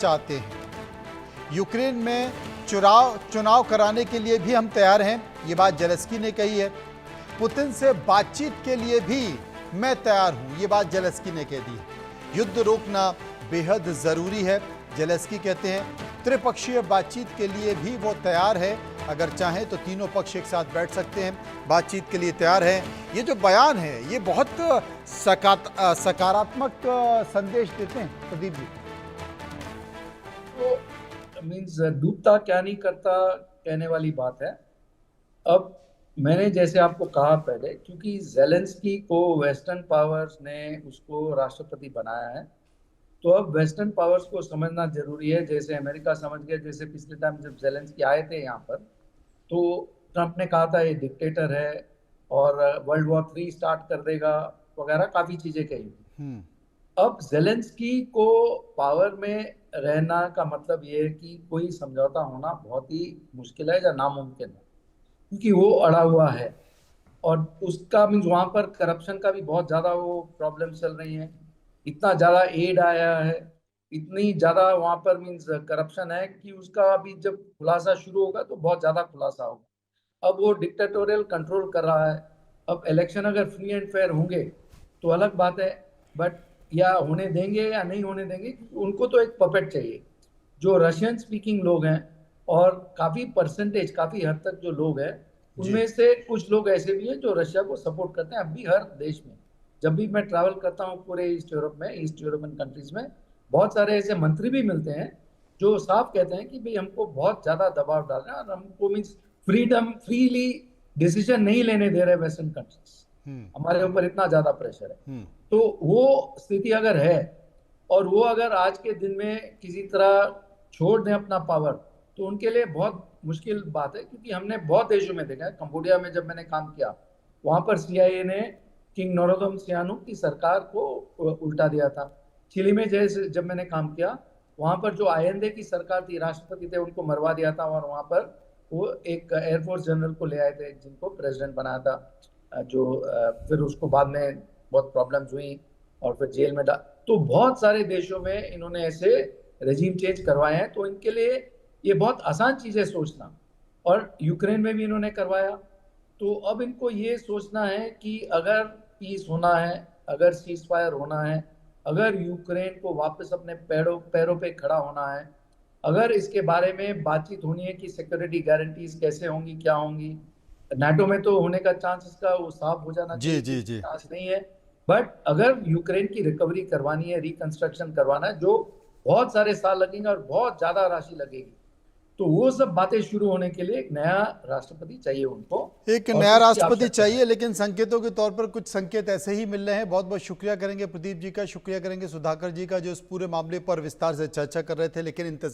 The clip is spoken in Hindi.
चाहते हैं। यूक्रेन में चुनाव कराने के लिए भी हम तैयार हैं, ये बात जेलेंस्की ने कही है। पुतिन से बातचीत के लिए भी मैं तैयार हूं, ये बात जेलेंस्की ने कह दी है। युद्ध रोकना बेहद जरूरी है, जेलेंस्की कहते हैं। त्रिपक्षीय बातचीत के लिए भी वो तैयार है, अगर चाहें तो तीनों पक्ष एक साथ बैठ सकते हैं, बातचीत के लिए तैयार हैं। ये जो बयान है ये बहुत सकारात्मक संदेश देते हैं प्रदीप जी। तो मीन्स डूबता क्या नहीं करता कहने वाली बात है। अब मैंने जैसे आपको कहा पहले, क्योंकि जेलेंस्की को वेस्टर्न पावर्स ने उसको राष्ट्रपति बनाया है, तो अब वेस्टर्न पावर्स को समझना जरूरी है। जैसे अमेरिका समझ गया, जैसे पिछले टाइम जब जेलेंस्की आए थे यहाँ पर, तो ट्रंप ने कहा था ये डिक्टेटर है और वर्ल्ड वॉर 3 स्टार्ट कर देगा वगैरह, काफी चीजें कही थी। अब जेलेंस्की को पावर में रहना का मतलब ये है कि कोई समझौता होना बहुत ही मुश्किल है या नामुमकिन है, क्योंकि वो अड़ा हुआ है। और उसका मीन्स वहां पर करप्शन का भी बहुत ज्यादा वो प्रॉब्लम चल रही है। इतना ज्यादा एड आया है, इतनी ज्यादा वहां पर मीन्स करप्शन है कि उसका अभी जब खुलासा शुरू होगा तो बहुत ज्यादा खुलासा होगा। अब वो डिक्टेटोरियल कंट्रोल कर रहा है। अब इलेक्शन अगर फ्री एंड फेयर होंगे तो अलग बात है, बट या होने देंगे या नहीं होने देंगे, उनको तो एक पपेट चाहिए। जो रशियन स्पीकिंग लोग हैं, और काफी परसेंटेज, काफी हद तक जो लोग हैं, जी उनमें से कुछ लोग ऐसे भी हैं जो रशिया को सपोर्ट करते हैं। अब भी हर देश में, जब भी मैं ट्रैवल करता हूँ पूरे ईस्ट यूरोप में, ईस्ट यूरोपियन कंट्रीज में, बहुत सारे ऐसे मंत्री भी मिलते हैं जो साफ कहते हैं कि भाई हमको बहुत ज्यादा दबाव डाल रहे हैं और हमको मीन्स फ्रीली डिसीजन नहीं लेने दे रहे वेस्टर्न कंट्रीज, हमारे ऊपर इतना ज्यादा प्रेशर है। तो वो स्थिति अगर है, और वो अगर आज के दिन में किसी तरह छोड़ दें अपना पावर, तो उनके लिए बहुत मुश्किल बात है। क्योंकि हमने बहुत देशों में देखा है, कंबोडिया में जब मैंने काम किया, वहां पर सीआईए ने किंग नोरोदम सियानू की सरकार को उल्टा दिया था। चिली में जैसे जब मैंने काम किया, वहां पर जो आयंदे की सरकार थी, राष्ट्रपति थे, उनको मरवा दिया था। और वहां पर वो एक एयरफोर्स जनरल को ले आए थे जिनको प्रेसिडेंट बनाया था, जो फिर उसको बाद में बहुत प्रॉब्लम्स हुई और फिर जेल में डाल। तो बहुत सारे देशों में इन्होंने ऐसे रेजीम चेंज करवाए हैं, तो इनके लिए ये बहुत आसान चीज है सोचना। और यूक्रेन में भी इन्होंने करवाया। तो अब इनको ये सोचना है कि अगर पीस होना है, अगर सीज फायर होना है, अगर यूक्रेन को वापस अपने पैरों पे खड़ा होना है, अगर इसके बारे में बातचीत होनी है कि सिक्योरिटी गारंटीज कैसे होंगी, क्या होंगी। नाटो में तो होने का चांस इसका वो साफ हो जाना जी चाहिए कि जी जी चांस नहीं है। बट अगर यूक्रेन की रिकवरी करवानी है, रिकंस्ट्रक्शन करवाना है, जो बहुत सारे साल लगेंगे और बहुत ज्यादा राशि लगेगी, तो वो सब बातें शुरू होने के लिए एक नया राष्ट्रपति चाहिए उनको, एक और नया उसकी राष्ट्रपति आवश्यकता है। चाहिए, लेकिन संकेतों के तौर पर कुछ संकेत ऐसे ही मिल रहे हैं। बहुत बहुत शुक्रिया करेंगे प्रदीप जी का, शुक्रिया करेंगे सुधाकर जी का, जो इस पूरे मामले पर विस्तार से चर्चा कर रहे थे। लेकिन